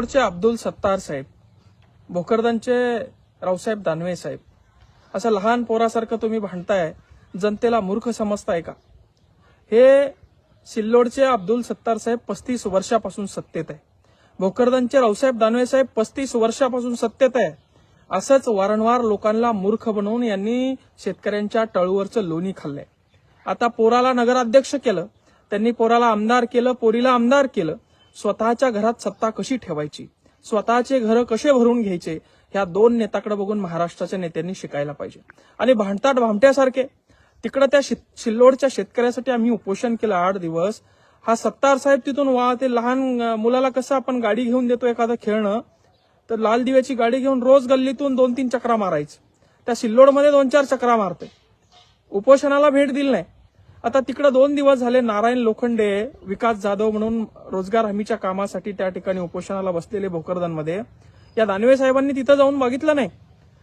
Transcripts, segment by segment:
सिल्लोडचे अब्दुल सत्तार साहेब, भोकरदनचे रावसाहेब दानवे साहेब, असं लहान पोरासारखं तुम्ही भांडताय, जनतेला मूर्ख समजताय का? हे सिल्लोडचे अब्दुल सत्तार साहेब 35 वर्षापासून सत्तेत आहे. भोकरदनचे रावसाहेब दानवे साहेब 35 वर्षापासून सत्तेत आहे. असंच वारंवार लोकांना मूर्ख बनवून यांनी शेतकऱ्यांच्या टळूवरचं लोणी खाल्लंय. आता पोराला नगराध्यक्ष केलं, त्यांनी पोराला आमदार केलं, पोरीला आमदार केलं. स्वतःच्या घरात सत्ता कशी ठेवायची, स्वतःचे घर कसे भरून घ्यायचे, ह्या दोन नेत्याकडे बघून महाराष्ट्राच्या नेत्यांनी शिकायला पाहिजे. आणि भांडतात भामट्यासारखे. तिकडे त्या सिल्लोडच्या शेतकऱ्यासाठी आम्ही उपोषण केलं 8 दिवस. हा सत्तार साहेब तिथून ते लहान मुलाला कसं आपण गाडी घेऊन देतो एखादं खेळणं, तर लाल दिव्याची गाडी घेऊन रोज गल्लीतून 2-3 चक्रा मारायचं. त्या सिल्लोडमध्ये 2-4 चक्रा मारते. उपोषणाला भेट दिली नाही. आता तिकडे 2 दिवस झाले नारायण लोखंडे, विकास जाधव म्हणून रोजगार हमीच्या कामासाठी त्या ठिकाणी उपोषणाला बसलेले भोकरदनमध्ये. या दानवे साहेबांनी तिथं जाऊन बघितलं नाही.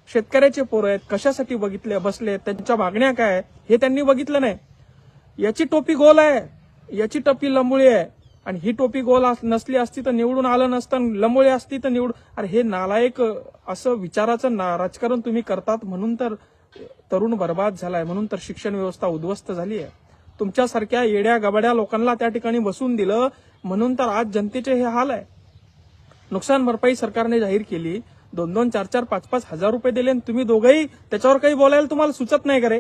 शेतकऱ्याचे पोरं आहेत, कशासाठी बसले, त्यांच्या मागण्या काय हे त्यांनी बघितलं नाही. याची टोपी गोल आहे, याची टोपी लंबुळी आहे. आणि ही टोपी गोल नसली असती तर निवडून आलं नसतं, लंबुळी असती तर निवडून. अरे हे नालायक असं विचाराचं राजकारण तुम्ही करतात, म्हणून तर तरुण बर्बाद झालाय, म्हणून तर शिक्षण व्यवस्था उद्ध्वस्त झाली आहे. तुमच्यासारख्या येड्या गबाड्या लोकांना त्या ठिकाणी बसून दिलं, म्हणून तर आज जनतेचे हे हाल आहे. नुकसान भरपाई सरकारने जाहीर केली, 2-2, 4-4, 5-5 हजार रुपये दिले, तुम्ही दोघंही त्याच्यावर काही बोलायला तुम्हाला सुचत नाही का रे?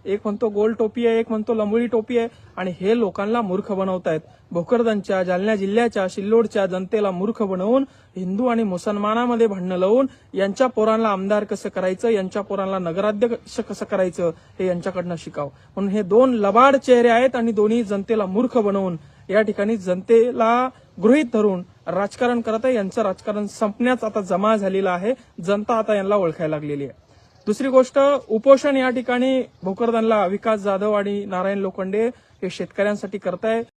एक म्हणतो गोल टोपी आहे, एक म्हणतो लंबुळी टोपी आहे. आणि हे लोकांना मूर्ख बनवतायत. भोकरदनच्या, जालना जिल्ह्याच्या, सिल्लोडच्या जनतेला मूर्ख बनवून हिंदू आणि मुसलमानामध्ये भांडणं लावून यांच्या पोरांना आमदार कसं करायचं, यांच्या पोरांना नगराध्यक्ष कसं करायचं हे यांच्याकडनं शिकावं. म्हणून हे 2 लबाड चेहरे आहेत आणि दोन्ही जनतेला मूर्ख बनवून या ठिकाणी जनतेला गृहीत धरून राजकारण करत आहे. यांचं राजकारण संपण्यास आता जमा झालेलं आहे. जनता आता यांना ओळखायला लागलेली आहे. दुसरी गोष्ट, उपोषण या ठिकाणी भोकरदनला विकास जाधव आणि नारायण लोखंडे हे शेतकऱ्यांसाठी करताय.